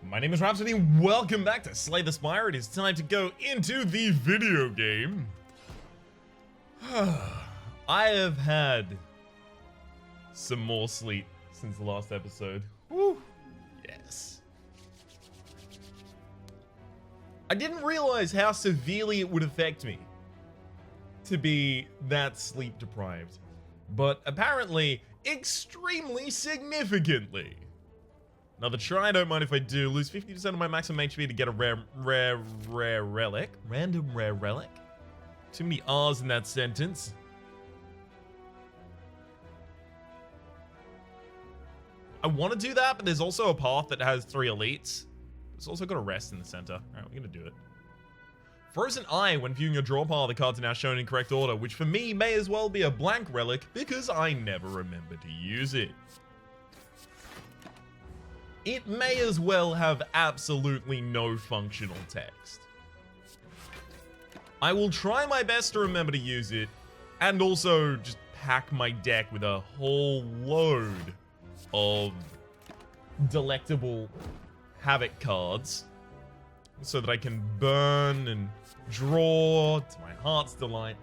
My name is Rhapsody, welcome back to Slay the Spire. It is time to go into the video game. I have had some more sleep since the last episode. Woo! Yes. I didn't realize how severely it would affect me to be that sleep deprived, but apparently extremely significantly. Another try, don't mind if I do. Lose 50% of my maximum HP to get a rare relic. Random rare relic? Too many R's in that sentence. I want to do that, but there's also a path that has 3 elites. It's also got a rest in the center. Alright, we're gonna do it. Frozen Eye, when viewing your draw pile, the cards are now shown in correct order, which for me may as well be a blank relic because I never remember to use it. It may as well have absolutely no functional text. I will try my best to remember to use it, and also just pack my deck with a whole load of delectable Havoc cards, so that I can burn and draw to my heart's delight.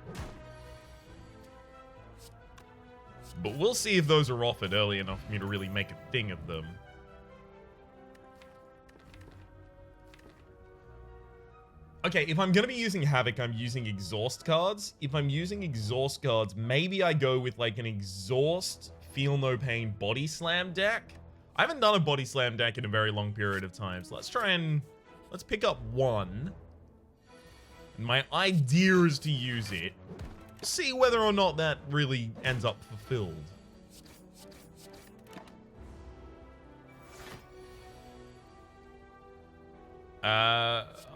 But we'll see if those are offered early enough for me to really make a thing of them. Okay, if I'm gonna be using Havoc, I'm using Exhaust cards. If I'm using Exhaust cards, maybe I go with like an Exhaust, Feel No Pain, Body Slam deck. I haven't done a Body Slam deck in a very long period of time, so let's pick up one. And my idea is to use it. See whether or not that really ends up fulfilled.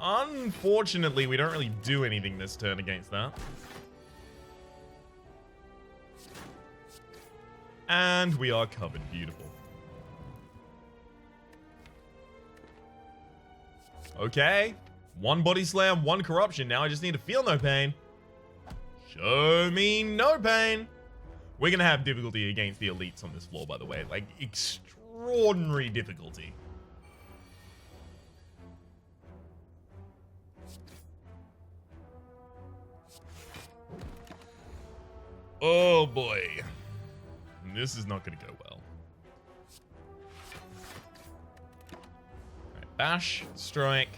Unfortunately, we don't really do anything this turn against that. And we are covered. Beautiful. Okay. 1 Body Slam, 1 Corruption. Now I just need to Feel No Pain. Show me no pain. We're gonna have difficulty against the elites on this floor, by the way. Like, extraordinary difficulty. Oh boy. This is not going to go well. Alright, bash, strike.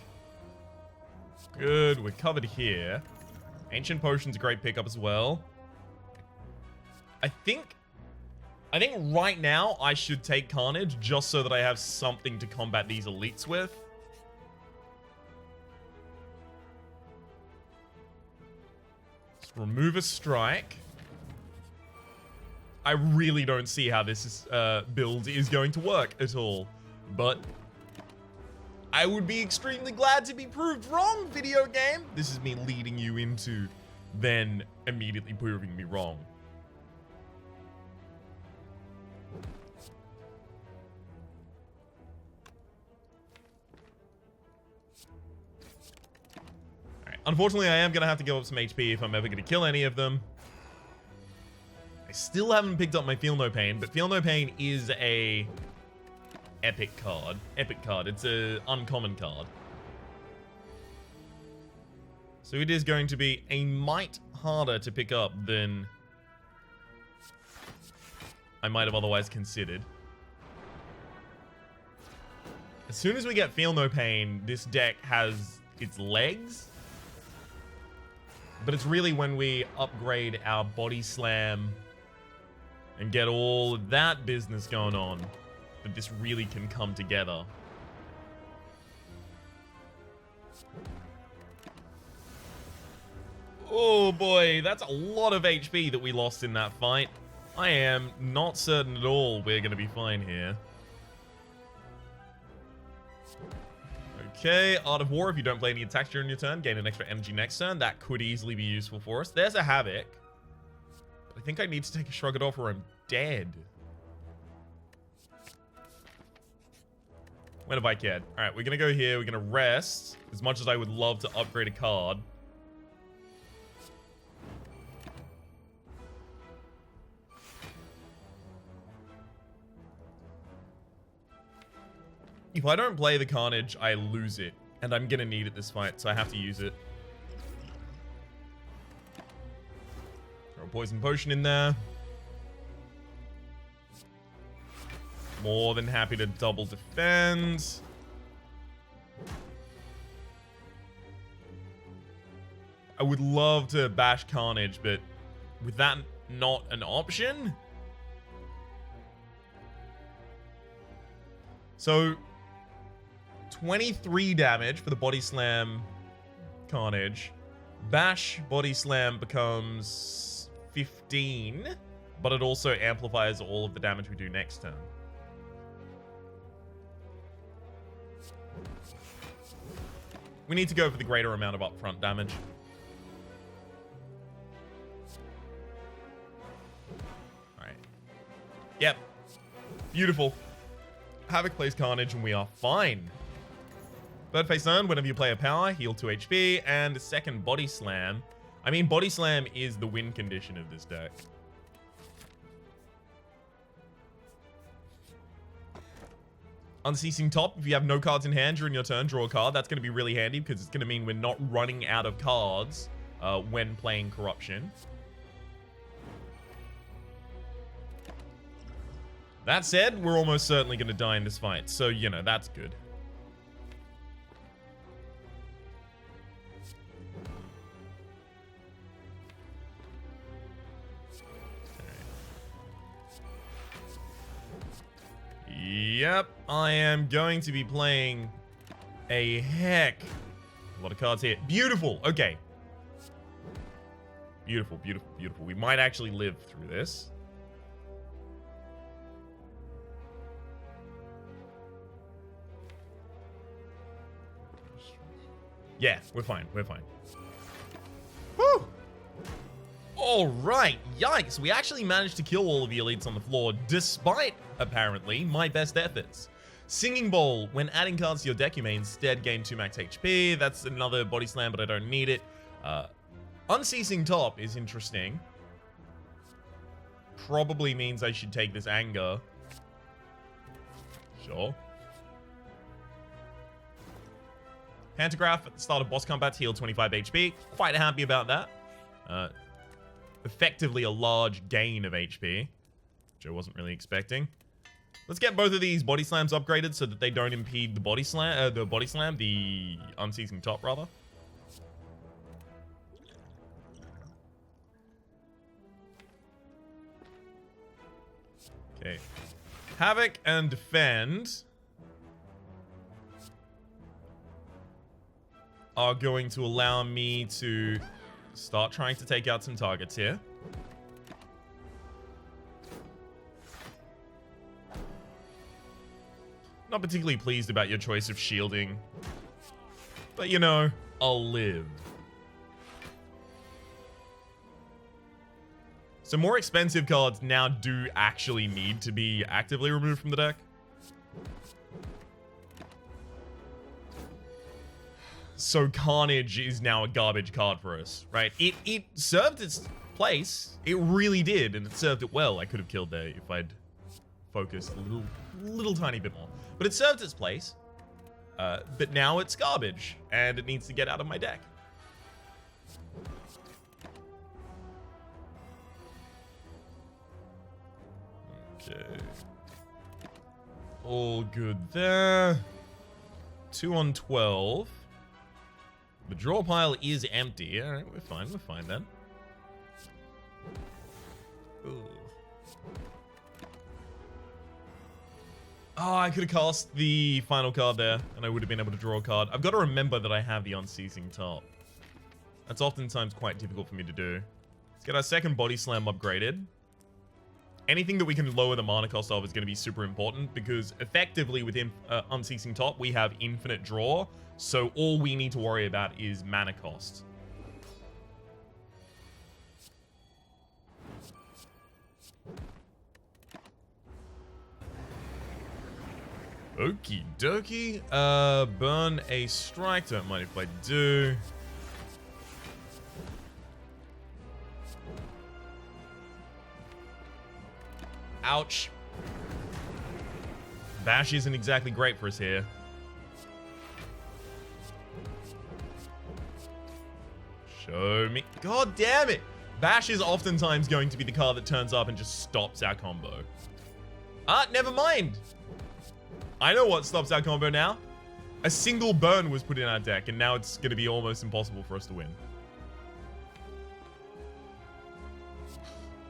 Good, we're covered here. Ancient Potion's a great pickup as well. I think right now I should take Carnage just so that I have something to combat these elites with. Let's remove a strike. I really don't see how this build is going to work at all, but I would be extremely glad to be proved wrong, video game. This is me leading you into then immediately proving me wrong. Alright, unfortunately I am going to have to give up some HP if I'm ever going to kill any of them. Still haven't picked up my Feel No Pain, but Feel No Pain is a epic card. Epic card. It's a uncommon card. So it is going to be a mite harder to pick up than I might have otherwise considered. As soon as we get Feel No Pain, this deck has its legs. But it's really when we upgrade our Body Slam and get all of that business going on that this really can come together. Oh boy, that's a lot of HP that we lost in that fight. I am not certain at all we're going to be fine here. Okay, Art of War. If you don't play any attacks during your turn, gain an extra energy next turn. That could easily be useful for us. There's a Havoc. I think I need to take a Shrug It Off or I'm dead. When have I cared? Alright, we're gonna go here. We're gonna rest. As much as I would love to upgrade a card. If I don't play the Carnage, I lose it. And I'm gonna need it this fight, so I have to use it. Throw a poison potion in there. More than happy to double defend. I would love to bash Carnage, but with that not an option? So, 23 damage for the Body Slam Carnage. Bash Body Slam becomes 15, but it also amplifies all of the damage we do next turn. We need to go for the greater amount of upfront damage. Alright. Yep. Beautiful. Havoc plays Carnage and we are fine. Third phase turn, whenever you play a power, heal 2 HP, and second Body Slam. I mean, Body Slam is the win condition of this deck. Unceasing Top, if you have no cards in hand during your turn, draw a card. That's going to be really handy because it's going to mean we're not running out of cards when playing Corruption. That said, we're almost certainly going to die in this fight, so, you know, that's good. Yep, I am going to be playing a heck. A lot of cards here. Beautiful. Okay. Beautiful, beautiful, beautiful. We might actually live through this. Yeah, we're fine. We're fine. Woo! All right. Yikes. We actually managed to kill all of the elites on the floor, despite, apparently, my best efforts. Singing Bowl. When adding cards to your deck, you may instead gain 2 max HP. That's another Body Slam, but I don't need it. Unceasing Top is interesting. Probably means I should take this Anger. Sure. Pantograph at the start of boss combat, heal 25 HP. Quite happy about that. Effectively a large gain of HP, which I wasn't really expecting. Let's get both of these Body Slams upgraded so that they don't impede the Body Slam, the Unceasing Top, rather. Okay. Havoc and Defend are going to allow me to start trying to take out some targets here. Not particularly pleased about your choice of shielding, but you know, I'll live. So more expensive cards now do actually need to be actively removed from the deck. So Carnage is now a garbage card for us, right? It served its place. It really did, and it served it well. I could have killed there if I'd focused a little tiny bit more. But it served its place. But now it's garbage, and it needs to get out of my deck. Okay. All good there. 2 on 12. The draw pile is empty. Alright, we're fine then. Ooh. Oh, I could have cast the final card there, and I would have been able to draw a card. I've got to remember that I have the Unceasing Top. That's oftentimes quite difficult for me to do. Let's get our second Body Slam upgraded. Anything that we can lower the mana cost of is going to be super important, because effectively with Unceasing Top, we have infinite draw. So all we need to worry about is mana cost. Okie dokie. Burn a strike. Don't mind if I do. Ouch. Bash isn't exactly great for us here. Show me. God damn it. Bash is oftentimes going to be the card that turns up and just stops our combo. Ah, never mind. I know what stops our combo now. A single burn was put in our deck, and now it's going to be almost impossible for us to win.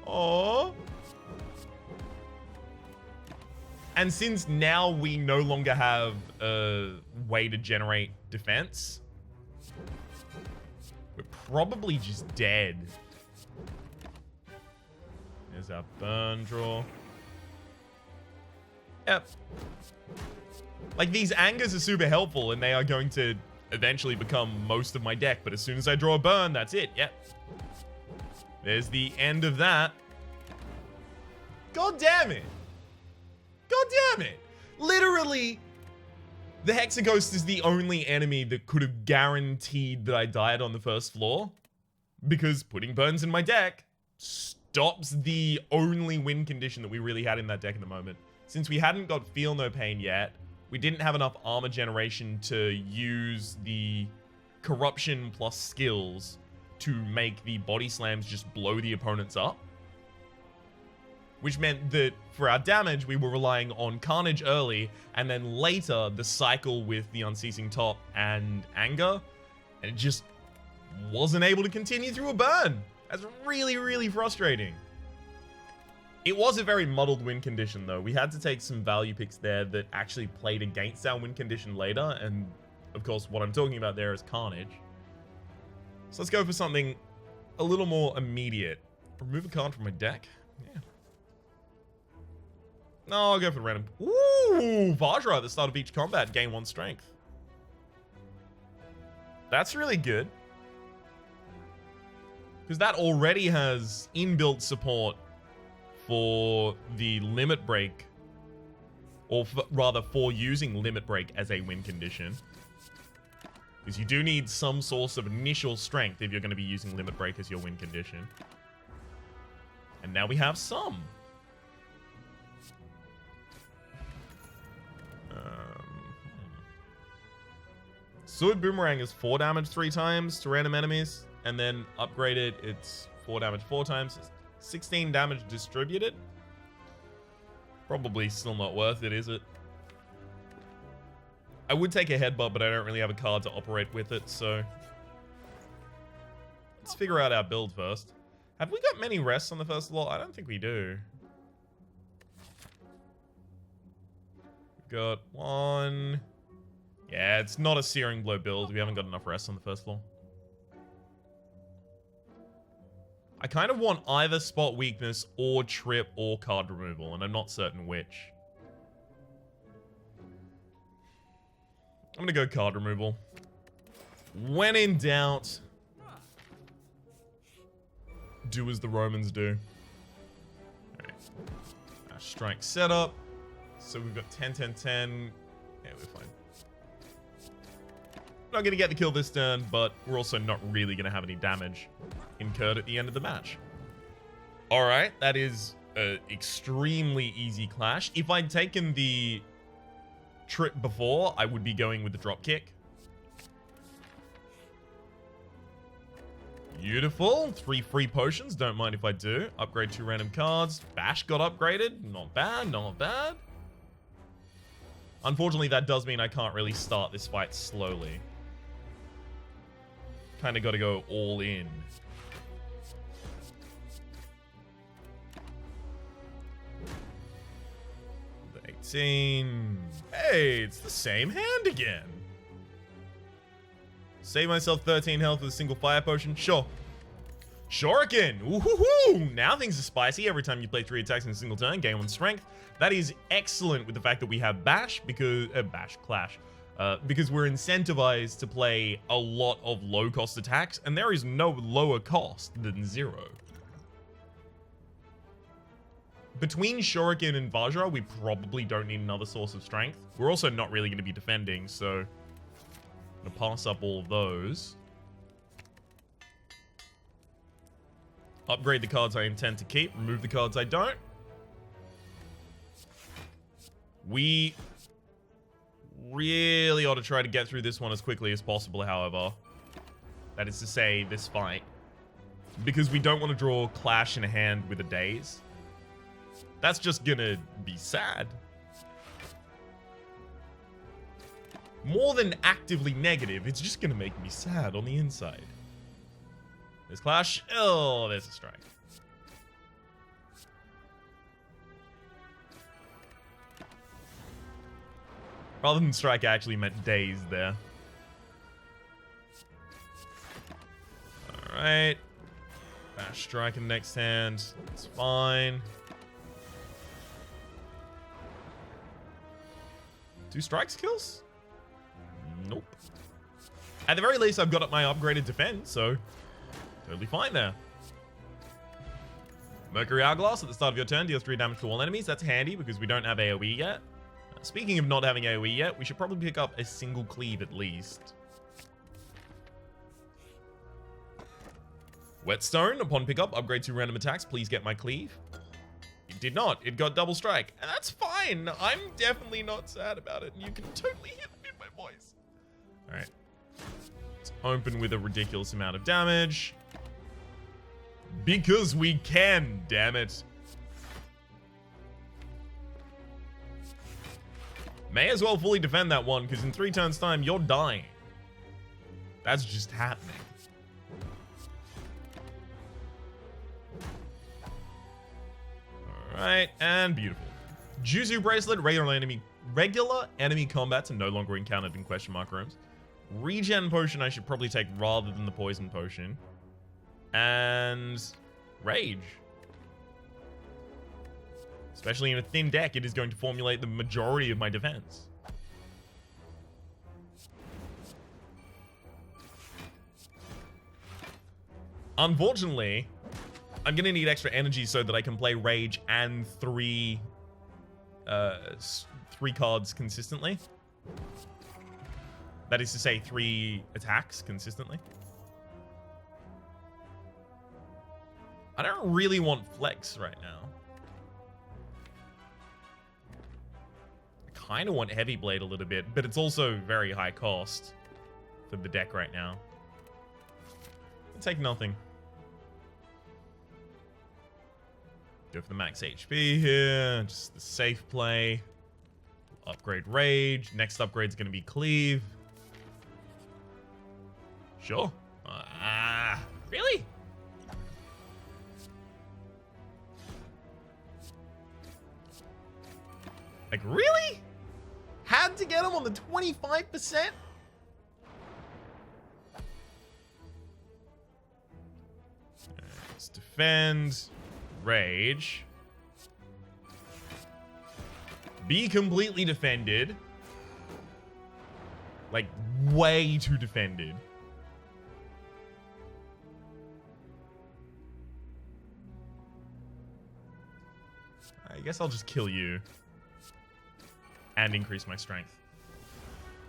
Oh. And since now we no longer have a way to generate defense, we're probably just dead. There's our burn draw. Yep. Like, these angers are super helpful, and they are going to eventually become most of my deck. But as soon as I draw a burn, that's it. Yep. There's the end of that. God damn it. God damn it. Literally, the Hexaghost is the only enemy that could have guaranteed that I died on the first floor. Because putting burns in my deck stops the only win condition that we really had in that deck at the moment. Since we hadn't got Feel No Pain yet, we didn't have enough armor generation to use the corruption plus skills to make the body slams just blow the opponents up. Which meant that for our damage, we were relying on Carnage early, and then later the cycle with the Unceasing Top and Anger, and it just wasn't able to continue through a burn. That's really, really frustrating. It was a very muddled win condition, though. We had to take some value picks there that actually played against our win condition later, and of course, what I'm talking about there is Carnage. So let's go for something a little more immediate. Remove a card from my deck? Yeah. No, I'll go for random. Ooh, Vajra at the start of each combat, gain 1 strength. That's really good. Because that already has inbuilt support for the limit break, or rather for using limit break as a win condition. Because you do need some source of initial strength if you're going to be using limit break as your win condition. And now we have some. Sword Boomerang is 4 damage 3 times to random enemies, and then upgraded, it's 4 damage 4 times. 16 damage distributed. Probably still not worth it, is it? I would take a headbutt, but I don't really have a card to operate with it, so let's figure out our build first. Have we got many rests on the first floor? I don't think we do. We've got 1. Yeah, it's not a Searing Blow build. We haven't got enough rests on the first floor. I kind of want either spot weakness or trip or card removal, and I'm not certain which. I'm gonna go card removal. When in doubt, do as the Romans do. Alright. Our strike setup. So we've got 10, 10, 10. Yeah, we're fine. Not gonna get the kill this turn, but we're also not really gonna have any damage incurred at the end of the match. Alright, that is an extremely easy clash. If I'd taken the trip before, I would be going with the drop kick. Beautiful. 3 free potions, don't mind if I do. Upgrade 2 random cards. Bash got upgraded. Not bad, not bad. Unfortunately, that does mean I can't really start this fight slowly. Kind of got to go all in. The 18. Hey, it's the same hand again. Save myself 13 health with a single fire potion? Sure. Shuriken! Ooh-hoo-hoo! Now things are spicy. Every time you play 3 attacks in a single turn, gain 1 strength. That is excellent with the fact that we have Bash, because Clash. Because we're incentivized to play a lot of low-cost attacks, and there is no lower cost than 0. Between Shuriken and Vajra, we probably don't need another source of strength. We're also not really going to be defending, so I'm going to pass up all of those. Upgrade the cards I intend to keep, remove the cards I don't. We really ought to try to get through this one as quickly as possible, however. That is to say, this fight. Because we don't want to draw Clash in a hand with a Daze. That's just gonna be sad. More than actively negative, it's just gonna make me sad on the inside. There's Clash. Oh, there's a strike. Rather than strike, I actually meant Daze there. Alright. Bash strike in the next hand. It's fine. 2 strikes kills? Nope. At the very least, I've got up my upgraded defense, so totally fine there. Mercury Hourglass at the start of your turn deals 3 damage to all enemies. That's handy because we don't have AoE yet. Speaking of not having AoE yet, we should probably pick up a single cleave at least. Whetstone, upon pickup, upgrade 2 random attacks. Please get my cleave. It did not. It got double strike. And that's fine. I'm definitely not sad about it. And you can totally hear it in my voice. Alright. Let's open with a ridiculous amount of damage. Because we can, damn it. May as well fully defend that one, because in 3 turns time, you're dying. That's just happening. Alright, and beautiful. Juzu Bracelet, regular enemy combats are no longer encountered in question mark rooms. Regen Potion I should probably take rather than the Poison Potion. And Rage. Especially in a thin deck, it is going to formulate the majority of my defense. Unfortunately, I'm going to need extra energy so that I can play Rage and 3 cards consistently. That is to say, 3 attacks consistently. I don't really want Flex right now. I kind of want Heavy Blade a little bit, but it's also very high cost for the deck right now. I'll take nothing. Go for the max HP here. Just the safe play. Upgrade Rage. Next upgrade is going to be Cleave. Sure. Really? Like, really? Had to get him on the 25%? Let's defend. Rage. Be completely defended. Like, way too defended. I guess I'll just kill you. And increase my strength.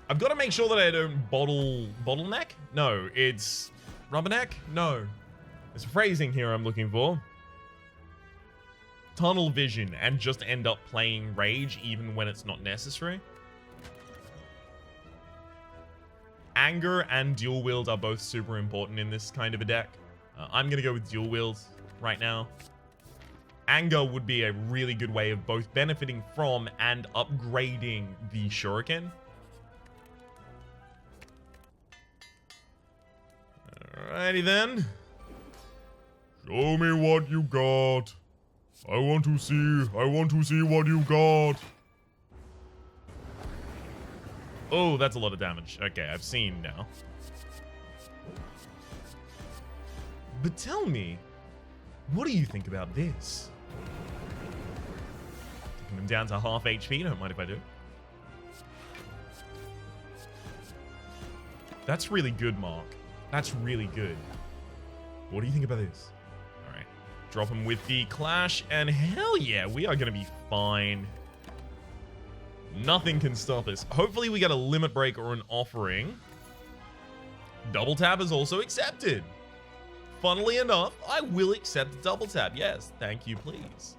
I've got to make sure that I don't bottleneck? No, it's rubberneck? No. There's phrasing here I'm looking for. Tunnel vision and just end up playing Rage even when it's not necessary. Anger and Dual Wield are both super important in this kind of a deck. I'm going to go with Dual Wield right now. Anger would be a really good way of both benefiting from and upgrading the Shuriken. Alrighty then. Show me what you got. I want to see what you got. Oh, that's a lot of damage. Okay, I've seen now. But tell me, what do you think about this? Taking him down to half HP, don't mind if I do. That's really good, Mark. That's really good. What do you think about this? Alright. Drop him with the Clash, and hell yeah, we are going to be fine. Nothing can stop us. Hopefully we get a Limit Break or an Offering. Double Tap is also accepted. Funnily enough, I will accept Double Tap. Yes, thank you, please.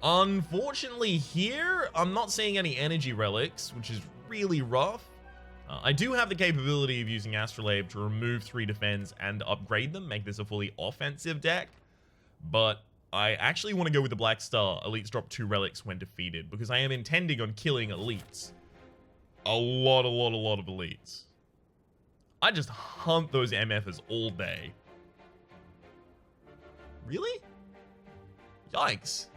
Unfortunately here, I'm not seeing any energy relics, which is really rough. I do have the capability of using Astrolabe to remove 3 defense and upgrade them, make this a fully offensive deck. But I actually want to go with the Black Star. Elites drop 2 relics when defeated, because I am intending on killing elites. A lot of elites. I just hunt those MFs all day. Really? Yikes.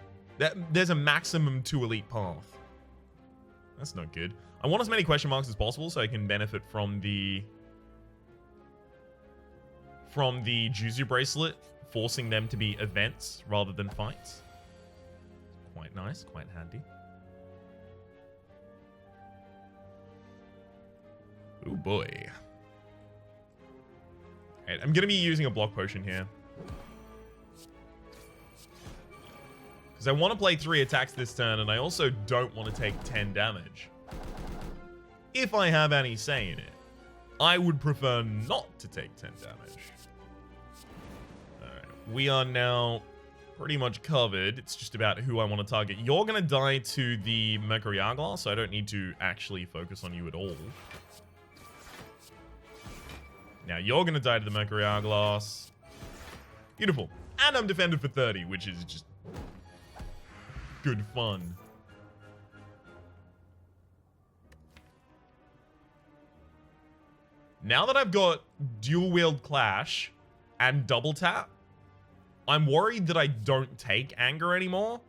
There's a maximum 2 elite path. That's not good. I want as many question marks as possible so I can benefit from the Juzu bracelet, forcing them to be events rather than fights. Quite nice, quite handy. Oh boy. Right, I'm gonna be using a block potion here. Because I want to play 3 attacks this turn, and I also don't want to take 10 damage. If I have any say in it, I would prefer not to take 10 damage. Alright, we are now pretty much covered. It's just about who I want to target. You're going to die to the Mercury Hourglass, so I don't need to actually focus on you at all. Now, you're going to die to the Mercury Hourglass. Beautiful. And I'm defended for 30, which is just good fun. Now that I've got dual wield clash and double tap, I'm worried that I don't take anger anymore,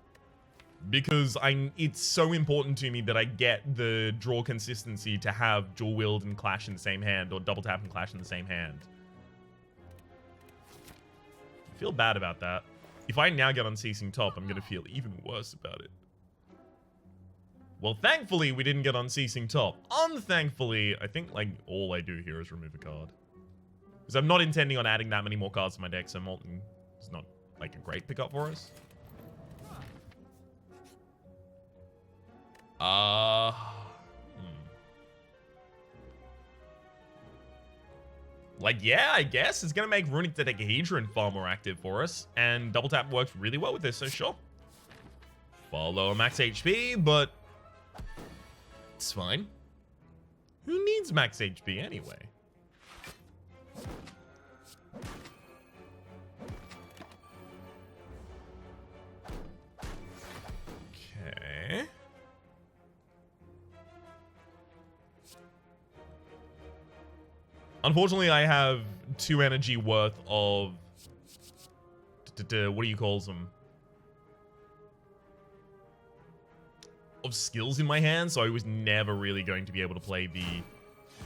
because it's so important to me that I get the draw consistency to have dual wield and clash in the same hand, or double tap and clash in the same hand. I feel bad about that. If I now get Unceasing Top, I'm going to feel even worse about it. Well, thankfully, we didn't get Unceasing Top. Unthankfully, I think, like, all I do here is remove a card. Because I'm not intending on adding that many more cards to my deck, so Molten is not, like, a great pickup for us. Like, yeah, I guess. It's going to make Runic Dodecahedron far more active for us. And Double Tap works really well with this, so sure. Far lower max HP, but it's fine. Who needs max HP anyway? Okay. Unfortunately, I have 2 energy worth of... what do you call them? Of skills in my hand, so I was never really going to be able to play the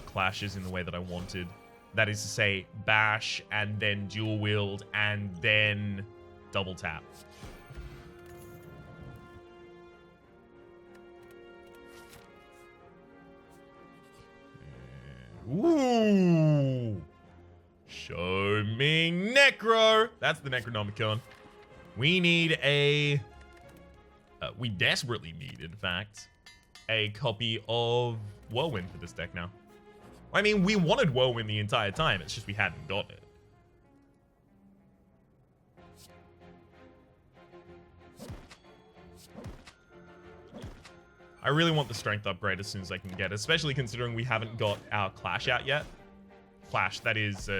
clashes in the way that I wanted. That is to say, bash, and then dual wield, and then double tap. Ooh! Show me Necro! That's the Necronomicon. We need a... we desperately need, in fact, a copy of Whirlwind for this deck now. I mean, we wanted Whirlwind the entire time, it's just we hadn't got it. I really want the strength upgrade as soon as I can get it, especially considering we haven't got our Clash out yet. Clash, that is,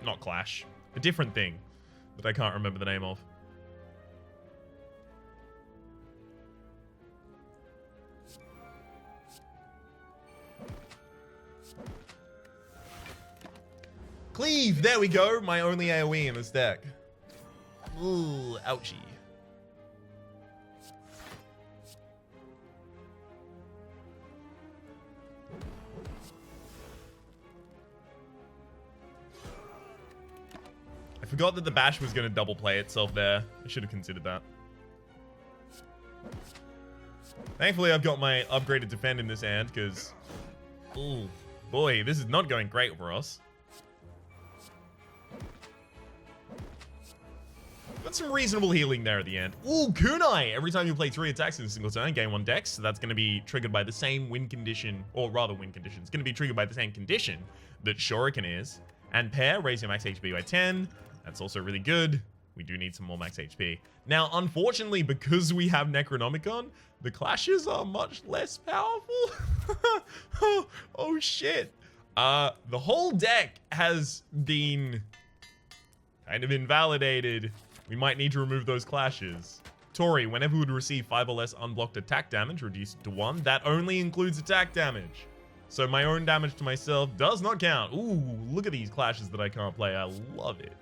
not Clash, a different thing that I can't remember the name of. Cleave, there we go, my only AoE in this deck. Ooh, ouchie. I forgot that the bash was going to double play itself there. I should have considered that. Thankfully, I've got my upgraded defend in this hand, because... ooh, boy, this is not going great for us. Got some reasonable healing there at the end. Ooh, Kunai! Every time you play 3 attacks in a single turn, gain 1 dex, so that's going to be triggered by the same win condition, or rather win condition. It's going to be triggered by the same condition that Shuriken is. And Pair, raise your max HP by 10. That's also really good. We do need some more max HP. Now, unfortunately, because we have Necronomicon, the clashes are much less powerful. Oh, shit. The whole deck has been kind of invalidated. We might need to remove those clashes. Tori, whenever we would receive 5 or less unblocked attack damage, reduce it to 1. That only includes attack damage. So my own damage to myself does not count. Ooh, look at these clashes that I can't play. I love it.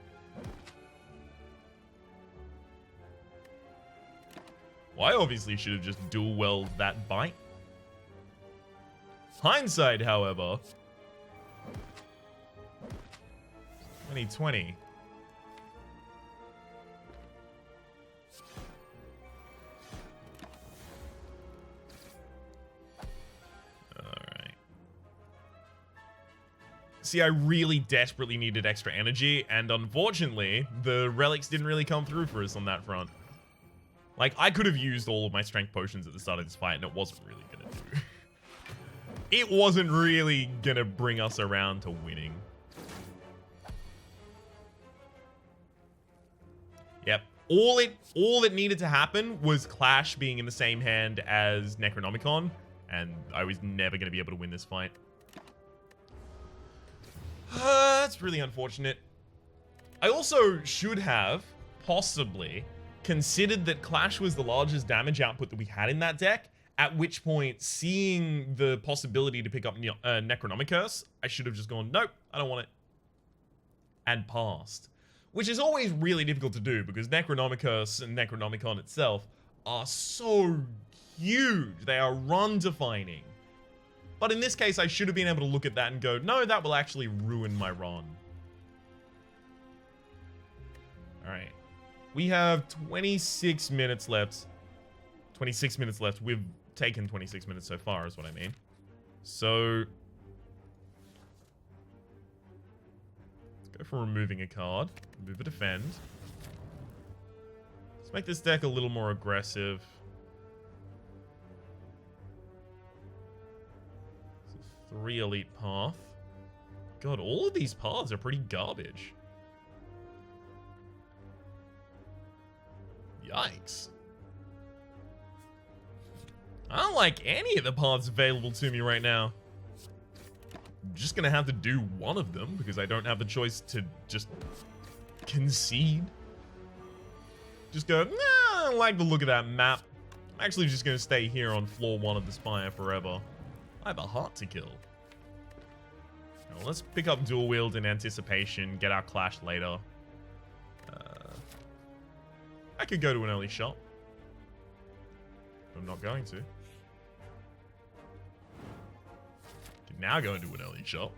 Well, I obviously should have just dual welled that bite. Hindsight, however. 2020. See, I really desperately needed extra energy, and unfortunately, the relics didn't really come through for us on that front. Like, I could have used all of my strength potions at the start of this fight, and it wasn't really gonna do. It wasn't really gonna bring us around to winning. Yep. All it needed to happen was Clash being in the same hand as Necronomicon, and I was never gonna be able to win this fight. That's really unfortunate. I also should have, possibly, considered that Clash was the largest damage output that we had in that deck, at which point, seeing the possibility to pick up Necronomicon, I should have just gone, nope, I don't want it, and passed. Which is always really difficult to do, because Necronomicon and Necronomicon itself are so huge. They are run-defining. But in this case, I should have been able to look at that and go, no, that will actually ruin my run. Alright. We have 26 minutes left. 26 minutes left. We've taken 26 minutes so far, is what I mean. So, let's go for removing a card. Move a defend. Let's make this deck a little more aggressive. 3 elite path. God, all of these paths are pretty garbage. Yikes. I don't like any of the paths available to me right now. I'm just gonna have to do one of them because I don't have the choice to just concede. Just go, nah, I don't like the look of that map. I'm actually just gonna stay here on floor 1 of the Spire forever. I have a heart to kill. Well, let's pick up dual wield in anticipation, get our Clash later. I could go to an early shot. I'm not going to. Can now go into an early shot.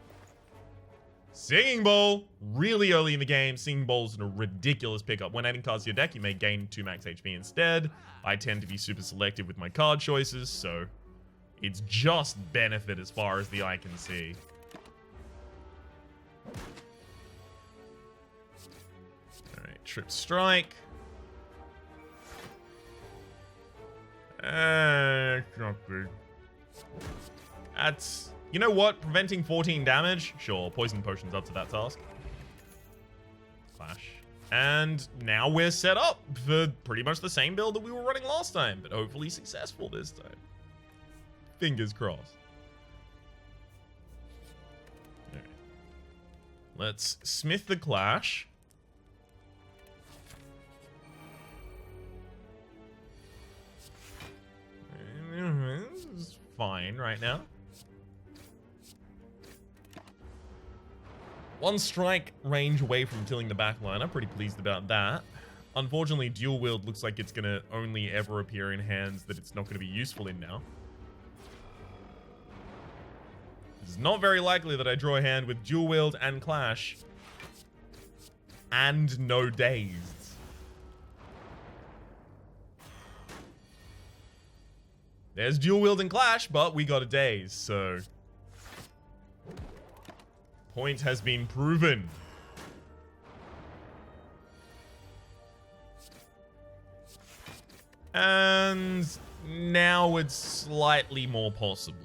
Singing Bowl, really early in the game. Singing Bowl's a ridiculous pickup. When adding cards to your deck, you may gain 2 max HP instead. I tend to be super selective with my card choices, so it's just benefit as far as the eye can see. Alright, Trip Strike. It's not good. That's... You know what? Preventing 14 damage? Sure, Poison Potion's up to that task. Clash. And now we're set up for pretty much the same build that we were running last time, but hopefully successful this time. Fingers crossed. Alright. Let's smith the Clash. This is fine right now. 1 strike range away from killing the backline. I'm pretty pleased about that. Unfortunately, dual wield looks like it's going to only ever appear in hands that it's not going to be useful in now. It's not very likely that I draw a hand with dual wield and Clash. And no Dazed. There's dual wield and Clash, but we got a Daze, so... Point has been proven. And now it's slightly more possible.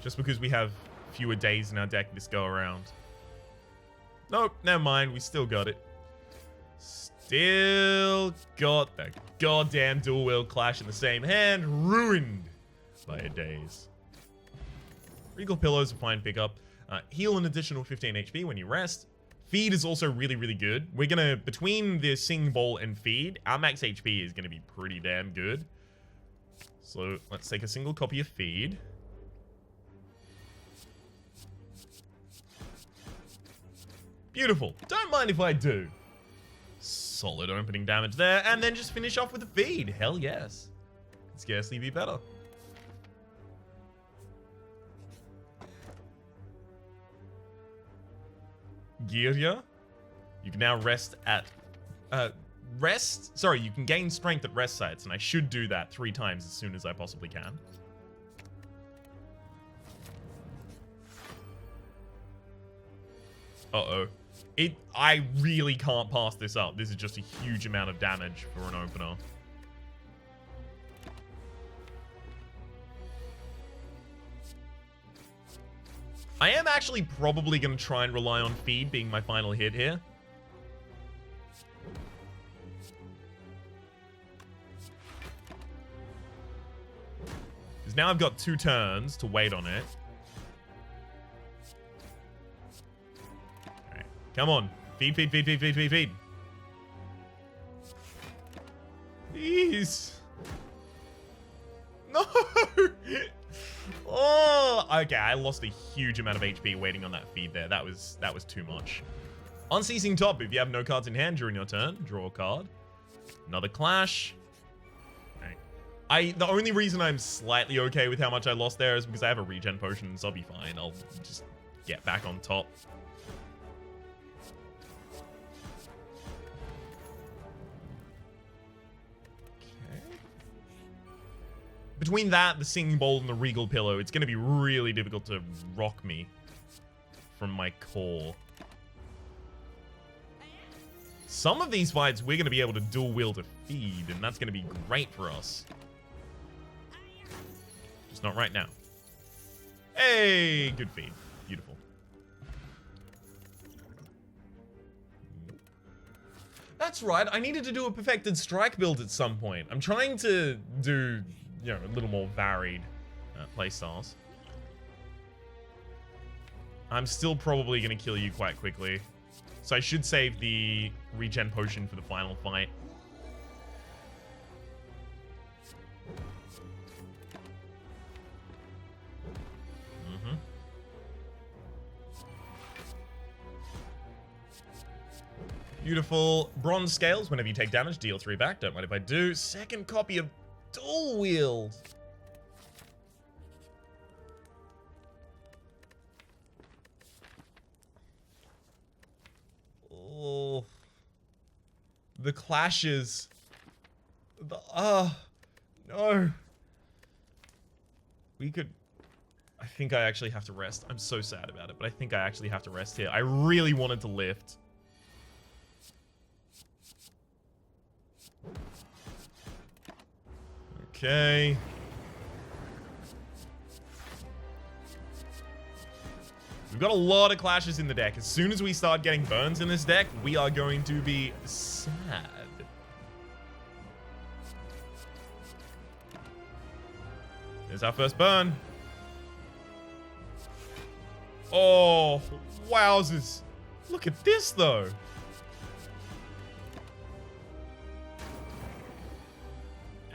Just because we have fewer days in our deck this go around. Nope, never mind. We still got it. Still got the goddamn dual wield clash in the same hand. Ruined by a daze. Regal Pillow's a fine pickup. Heal an additional 15 HP when you rest. Feed is also really, really good. We're gonna, between the Sing Bowl and Feed, our max HP is gonna be pretty damn good. So let's take a single copy of Feed. Beautiful. Don't mind if I do. Solid opening damage there, and then just finish off with a Feed. Hell yes. Could scarcely be better. Girya, you can now rest at you can gain strength at rest sites, and I should do that 3 times as soon as I possibly can. Uh-oh. I really can't pass this up. This is just a huge amount of damage for an opener. I am actually probably going to try and rely on Feed being my final hit here. Because now I've got 2 turns to wait on it. Alright, come on. Feed, feed, feed, feed, feed, feed, feed. Please. No! Oh, okay, I lost a huge amount of HP waiting on that feed there. That was too much. Unceasing Top, if you have no cards in hand during your turn, draw a card. Another clash. Okay. The only reason I'm slightly okay with how much I lost there is because I have a regen potion, so I'll be fine. I'll just get back on top. Between that, the Singing Bowl, and the Regal Pillow, it's going to be really difficult to rock me from my core. Some of these fights, we're going to be able to dual wield a feed, and that's going to be great for us. Just not right now. Hey, good feed. Beautiful. That's right, I needed to do a Perfected Strike build at some point. I'm trying to do, you know, a little more varied playstyles. I'm still probably going to kill you quite quickly. So I should save the regen potion for the final fight. Beautiful. Bronze scales. Whenever you take damage, deal 3 back. Don't mind if I do. Second copy of Dual Wield. Oh. The clashes. No. We could... I think I actually have to rest. I'm so sad about it, but I think I actually have to rest here. I really wanted to lift. Okay. We've got a lot of clashes in the deck. As soon as we start getting burns in this deck, we are going to be sad. There's our first burn. Oh, wowzers. Look at this, though.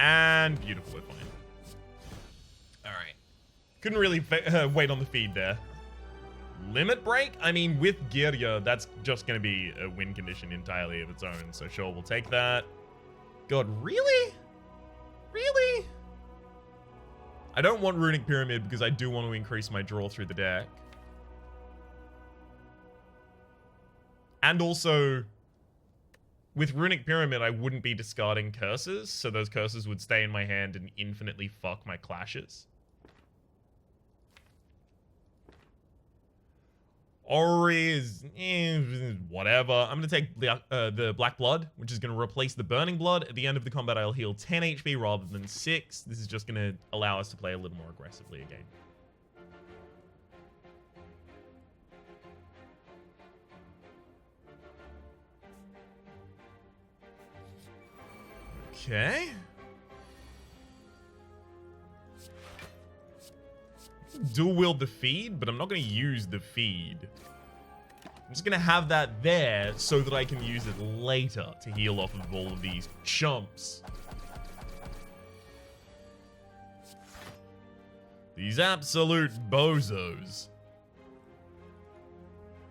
And beautiful, we're fine. Alright. Couldn't really wait on the feed there. Limit Break? I mean, with Girya, that's just going to be a win condition entirely of its own. So sure, we'll take that. God, really? Really? I don't want Runic Pyramid because I do want to increase my draw through the deck. And also... with Runic Pyramid, I wouldn't be discarding curses, so those curses would stay in my hand and infinitely fuck my clashes. Ori is... whatever. I'm going to take the Black Blood, which is going to replace the Burning Blood. At the end of the combat, I'll heal 10 HP rather than 6. This is just going to allow us to play a little more aggressively again. Okay. Dual wield the feed, but I'm not going to use the feed. I'm just going to have that there so that I can use it later to heal off of all of these chumps. These absolute bozos.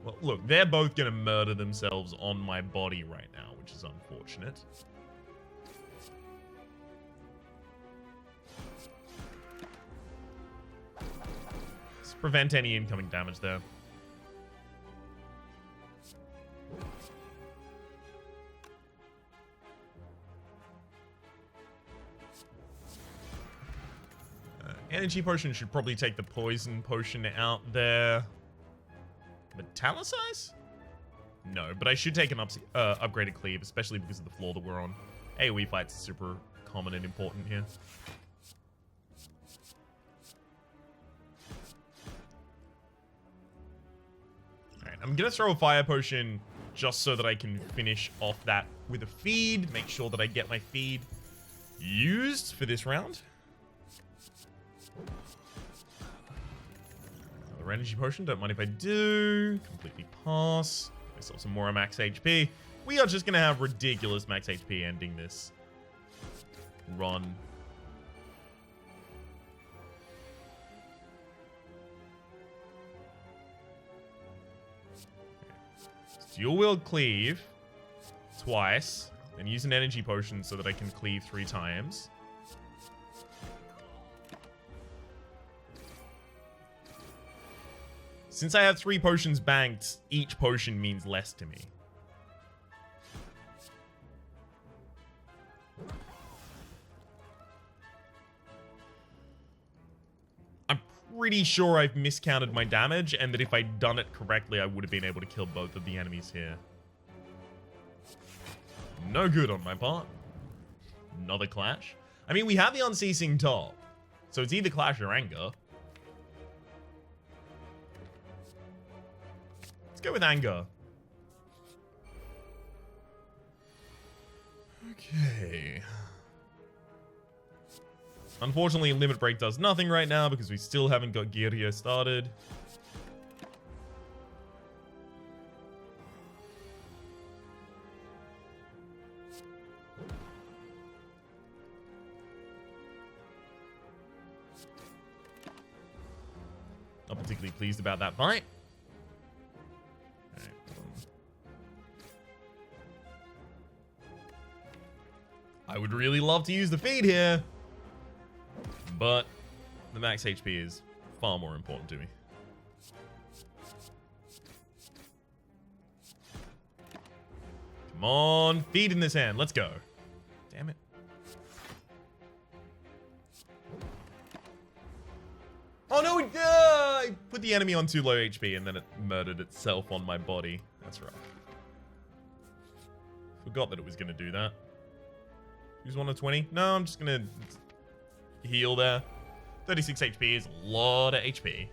Well, look, they're both going to murder themselves on my body right now, which is unfortunate. Let's prevent any incoming damage there. Energy potion should probably take the poison potion out there. Metallicize? No, but I should take an upgraded cleave, especially because of the floor that we're on. AoE fights are super common and important here. Alright, I'm gonna throw a fire potion just so that I can finish off that with a feed. Make sure that I get my feed used for this round. Another energy potion, don't mind if I do. Completely pass. Myself some more max HP. We are just going to have ridiculous max HP ending this run. Dual wield cleave twice, then use an energy potion so that I can cleave 3 times. Since I have 3 potions banked, each potion means less to me. I'm pretty sure I've miscounted my damage, and that if I'd done it correctly, I would have been able to kill both of the enemies here. No good on my part. Another clash. I mean, we have the unceasing top, so it's either clash or anger. Let's go with anger. Okay. Unfortunately, limit break does nothing right now because we still haven't got Girya started. Not particularly pleased about that fight. I would really love to use the feed here, but the max HP is far more important to me. Come on, feed in this hand. Let's go. Damn it. Oh no, I put the enemy on too low HP and then it murdered itself on my body. That's right. Forgot that it was going to do that. Use 1 of 20? No, I'm just gonna heal there. 36 HP is a lot of HP.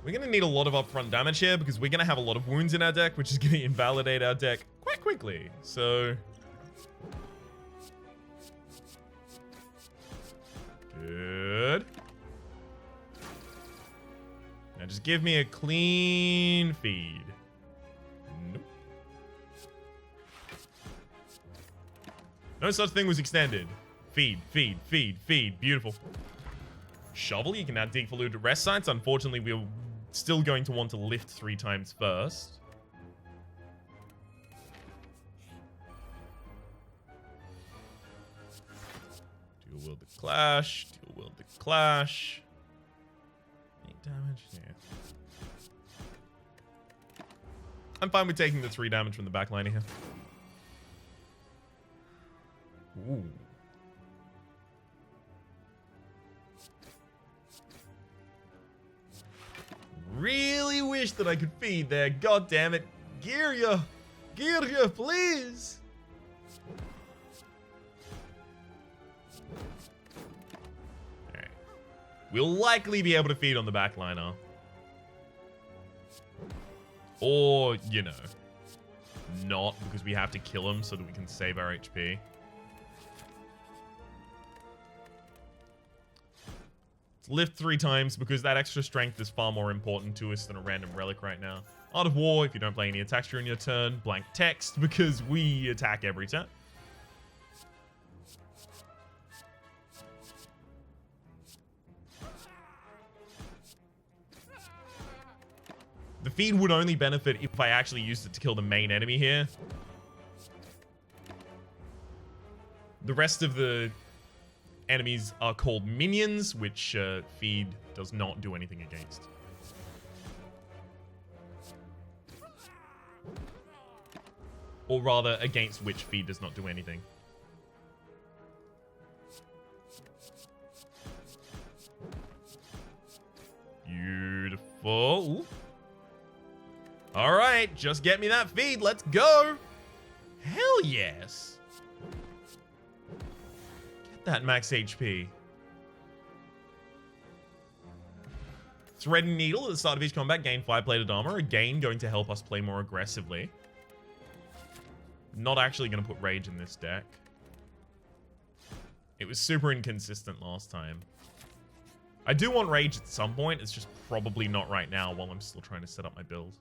We're gonna need a lot of upfront damage here because we're gonna have a lot of wounds in our deck, which is gonna invalidate our deck quite quickly. So... good. Now just give me a clean feed. Nope. No such thing was extended. Feed, feed, feed, feed. Beautiful. Shovel, you can now dig for loot at rest sites. Unfortunately, we're still going to want to lift 3 times first. Dual wield the clash. Dual wield the clash. Damage, yeah. I'm fine with taking the 3 damage from the backline here. Ooh. Really wish that I could feed there. God damn it. Girya! Girya, please! We'll likely be able to feed on the backliner. Or, you know, not, because we have to kill him so that we can save our HP. Let's lift 3 times because that extra strength is far more important to us than a random relic right now. Art of War, if you don't play any attacks during your turn, blank text because we attack every turn. The feed would only benefit if I actually used it to kill the main enemy here. The rest of the enemies are called minions, which feed does not do anything against. Or rather, against which feed does not do anything. Beautiful. Ooh. All right, just get me that feed. Let's go. Hell yes. Get that max HP. Thread and Needle at the start of each combat. Gain 5 plated armor. Again, going to help us play more aggressively. Not actually going to put Rage in this deck. It was super inconsistent last time. I do want Rage at some point. It's just probably not right now while I'm still trying to set up my build.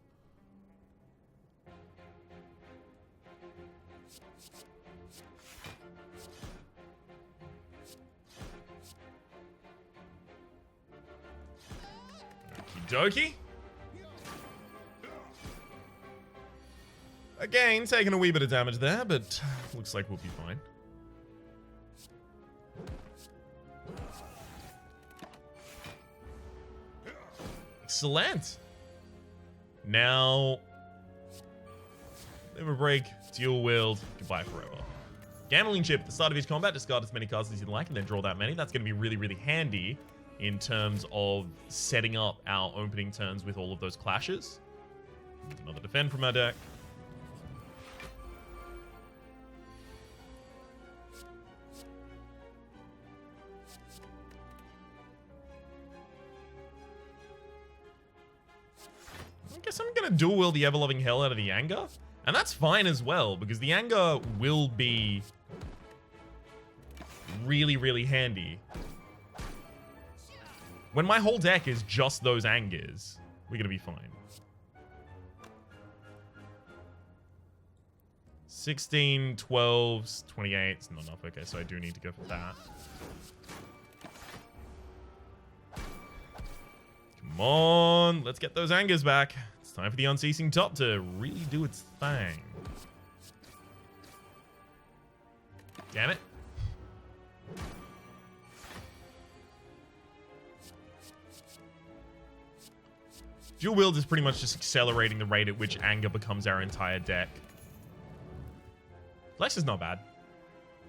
Okie dokie. Again, taking a wee bit of damage there, but looks like we'll be fine. Excellent. Now, live a break, dual wield, goodbye forever. Gambling chip at the start of each combat, discard as many cards as you'd like and then draw that many. That's going to be really, really handy in terms of setting up our opening turns with all of those clashes. Another defend from our deck. I guess I'm going to dual wield the ever-loving hell out of the anger. And that's fine as well, because the anger will be really, really handy. When my whole deck is just those angers, we're going to be fine. 16, 12s, 28s, not enough. Okay, so I do need to go for that. Come on, let's get those angers back. It's time for the Unceasing Top to really do its thing. Damn it. Dual wield is pretty much just accelerating the rate at which anger becomes our entire deck. Flex is not bad.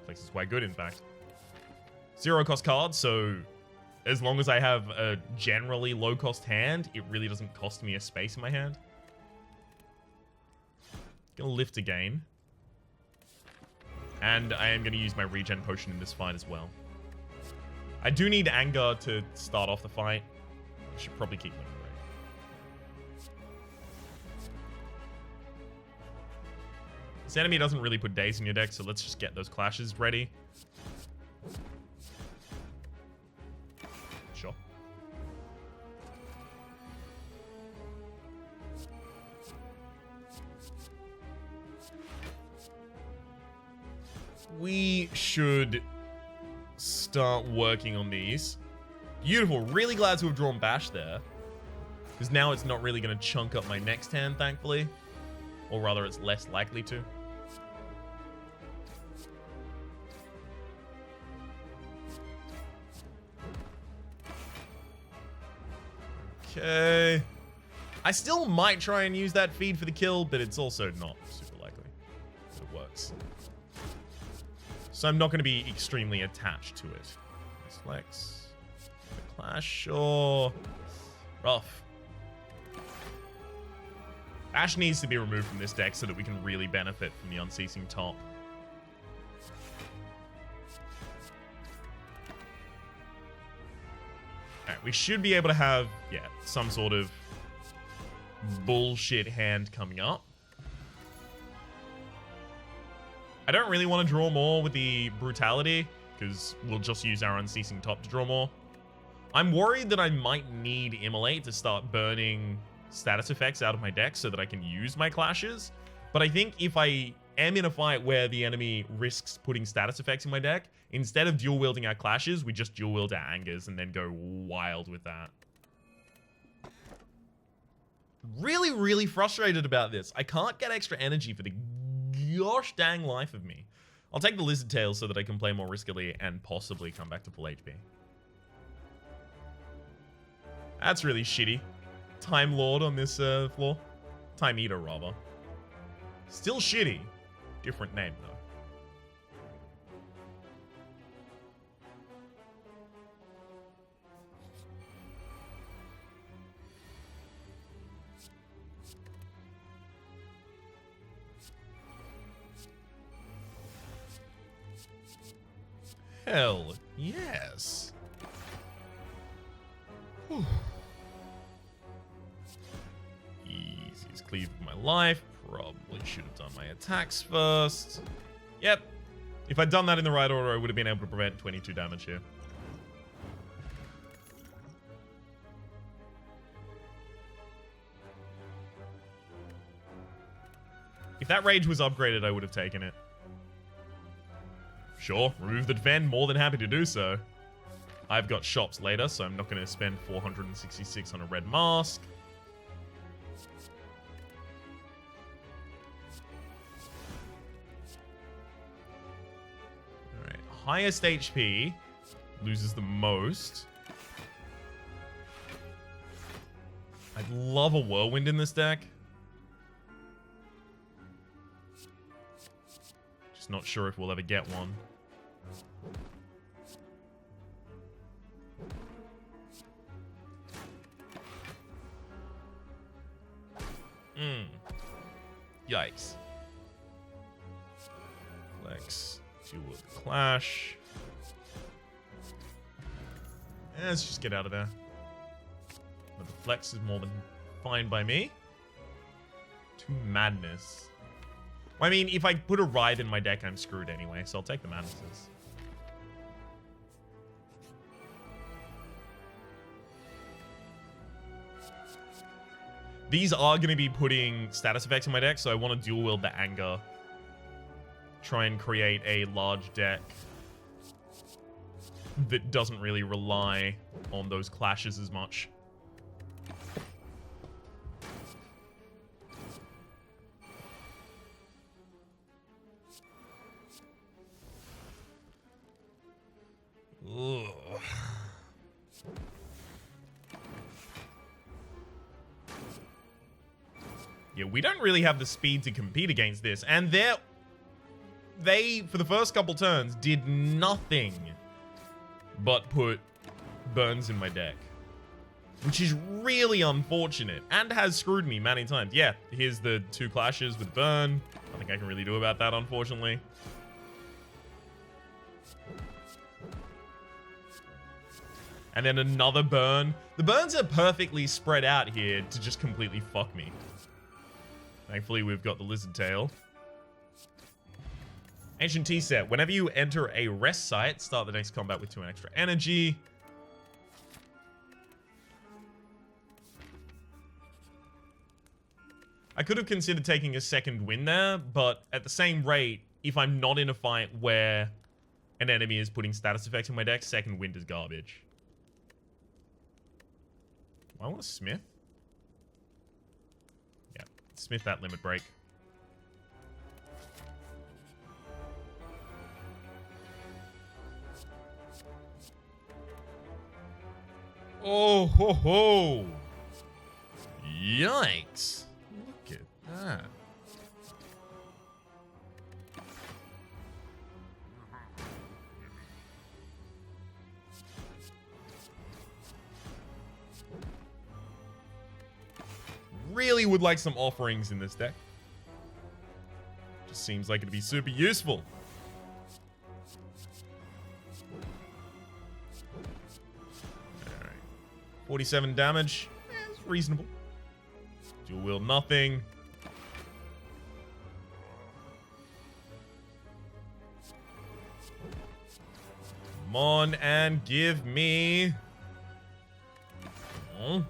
Flex is quite good, in fact. 0 cost card, so as long as I have a generally low cost hand, it really doesn't cost me a space in my hand. Gonna lift again. And I am gonna use my regen potion in this fight as well. I do need anger to start off the fight. I should probably keep them. This enemy doesn't really put daze in your deck, so let's just get those clashes ready. Sure. We should start working on these. Beautiful. Really glad to have drawn Bash there. Because now it's not really going to chunk up my next hand, thankfully. Or rather, it's less likely to. Okay. I still might try and use that feed for the kill, but it's also not super likely that it works. So I'm not going to be extremely attached to it. Nice flex. The clash, sure. Rough. Ash needs to be removed from this deck so that we can really benefit from the Unceasing Top. Alright, Alright, we should be able to have, yeah, some sort of bullshit hand coming up. I don't really want to draw more with the brutality, because we'll just use our unceasing top to draw more. I'm worried that I might need Immolate to start burning status effects out of my deck so that I can use my clashes. But I think if I am in a fight where the enemy risks putting status effects in my deck, instead of dual wielding our clashes, we just dual wield our angers and then go wild with that. Really, really frustrated about this. I can't get extra energy for the gosh dang life of me. I'll take the Lizard Tail so that I can play more riskily and possibly come back to full HP. That's really shitty. Time Lord on this floor. Time Eater, rather. Still shitty. Different name, though. Hell yes. Whew. Easiest cleave of my life. Probably should have done my attacks first. Yep. If I'd done that in the right order, I would have been able to prevent 22 damage here. If that rage was upgraded, I would have taken it. Sure, remove the defend, more than happy to do so. I've got shops later, so I'm not going to spend 466 on a red mask. Alright, highest HP loses the most. I'd love a whirlwind in this deck. Just not sure if we'll ever get one. Yikes. Flex. Dual with Clash. Let's just get out of there. But the flex is more than fine by me. To Madness. Well, I mean, if I put a Writhe in my deck, I'm screwed anyway, so I'll take the Madnesses. These are going to be putting status effects in my deck, so I want to dual wield the Anger. Try and create a large deck that doesn't really rely on those clashes as much. Ugh. Yeah, we don't really have the speed to compete against this. And they, for the first couple turns, did nothing but put burns in my deck. Which is really unfortunate. And has screwed me many times. Yeah, here's the 2 clashes with burn. Nothing I can really do about that, unfortunately. And then another burn. The burns are perfectly spread out here to just completely fuck me. Thankfully, we've got the Lizard Tail. Ancient Tea set. Whenever you enter a rest site, start the next combat with 2 extra energy. I could have considered taking a second win there, but at the same rate, if I'm not in a fight where an enemy is putting status effects in my deck, second wind is garbage. I want to smith. Yeah, smith that limit break. Oh ho ho! Yikes! Look at that. Really would like some offerings in this deck. Just seems like it'd be super useful. Alright. 47 damage. It's reasonable. Dual wield nothing. Come on and give me... Oh.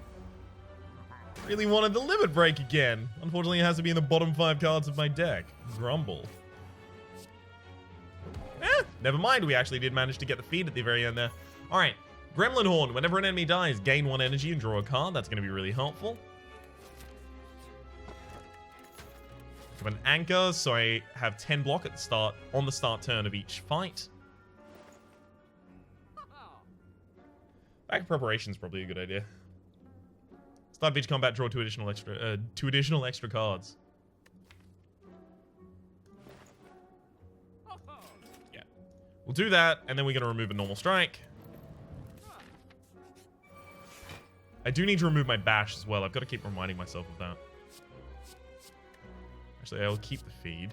Really wanted the limit break again. Unfortunately, it has to be in the bottom 5 cards of my deck. Grumble. Never mind. We actually did manage to get the feed at the very end there. Alright. Gremlin Horn. Whenever an enemy dies, gain 1 energy and draw a card. That's going to be really helpful. I have an anchor, so I have 10 block at the start, on the start turn of each fight. Back preparation is probably a good idea. Start beach combat, draw 2 additional extra cards. Yeah. We'll do that, and then we're going to remove a normal strike. I do need to remove my bash as well. I've got to keep reminding myself of that. Actually, I'll keep the feed.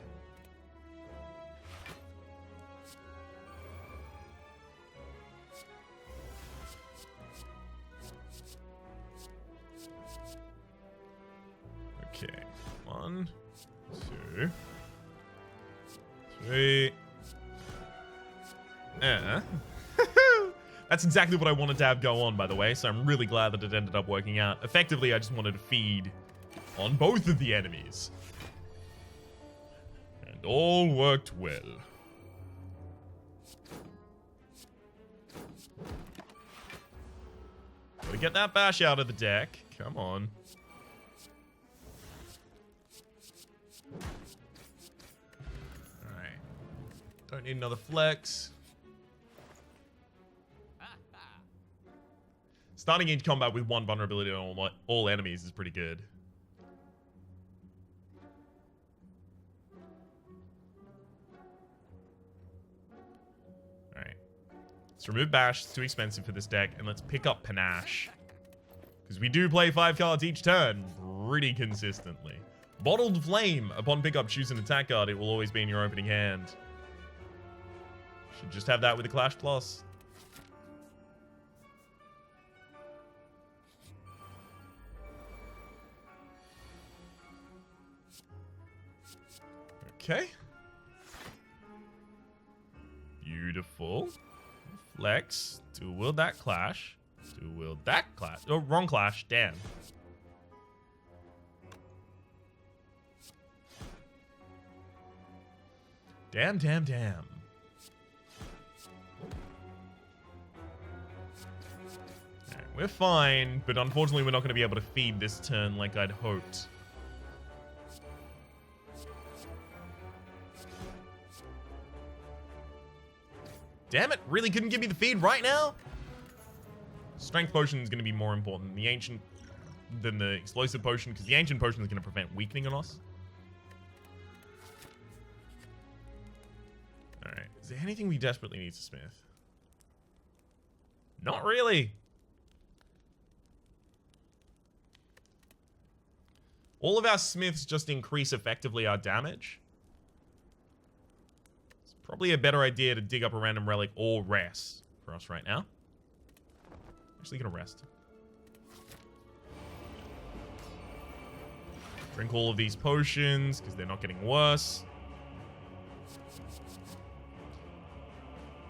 Okay, 1, 2, 3. That's exactly what I wanted to have go on, by the way, so I'm really glad that it ended up working out. Effectively, I just wanted to feed on both of the enemies. And all worked well. Gotta get that bash out of the deck. Come on. Don't need another flex. Starting each combat with 1 vulnerability on all enemies is pretty good. Alright. Let's remove Bash. It's too expensive for this deck. And let's pick up Panache. Because we do play 5 cards each turn pretty consistently. Bottled Flame. Upon pickup, choose an attack card. It will always be in your opening hand. Should just have that with a Clash Plus. Okay. Beautiful. Flex. Dual wield that Clash. Dual wield that Clash. Oh, wrong Clash. Damn. Damn, damn, damn. We're fine, but unfortunately we're not going to be able to feed this turn like I'd hoped. Damn it, really couldn't give me the feed right now? Strength Potion is going to be more important than the Explosive Potion, because the Ancient Potion is going to prevent weakening on us. Alright, is there anything we desperately need to smith? Not really. All of our smiths just increase effectively our damage. It's probably a better idea to dig up a random relic or rest for us right now. Actually gonna rest. Drink all of these potions because they're not getting worse.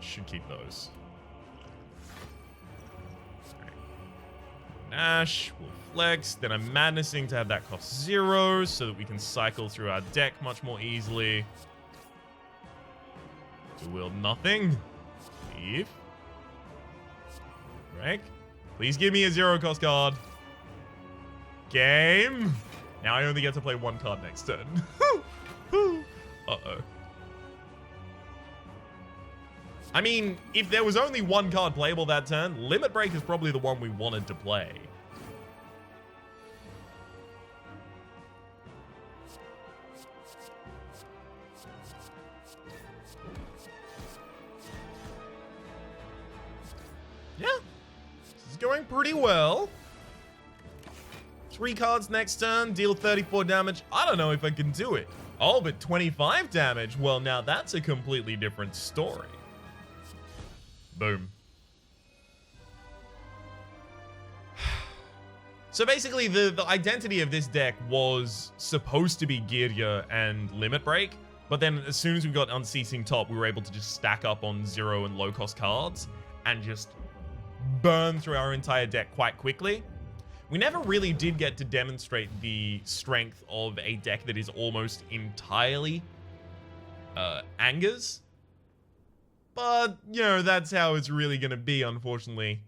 Should keep those. Nash, we'll flex. Then I'm madnessing to have that cost 0 so that we can cycle through our deck much more easily. Dual wield nothing. Leave. Greg, please give me a 0 cost card. Game. Now I only get to play 1 card next turn. Uh-oh. I mean, if there was only 1 card playable that turn, Limit Break is probably the one we wanted to play. Yeah, this is going pretty well. 3 cards next turn, deal 34 damage. I don't know if I can do it. Oh, but 25 damage? Well, now that's a completely different story. Boom. So basically, the identity of this deck was supposed to be Girya and Limit Break, but then as soon as we got Unceasing Top, we were able to just stack up on 0 and low cost cards and just burn through our entire deck quite quickly. We never really did get to demonstrate the strength of a deck that is almost entirely Angers. But, you know, that's how it's really going to be, unfortunately,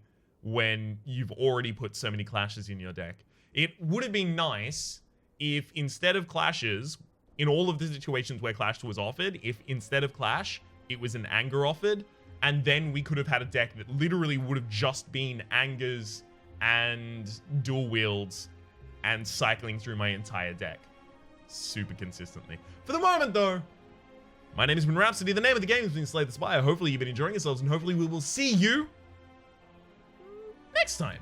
when you've already put so many clashes in your deck. It would have been nice if instead of clashes, in all of the situations where clash was offered, if instead of clash, it was an anger offered, and then we could have had a deck that literally would have just been angers and dual wields and cycling through my entire deck super consistently. For the moment, though, my name has been Rhapsody. The name of the game has been Slay the Spire. Hopefully you've been enjoying yourselves, and hopefully we will see you next time.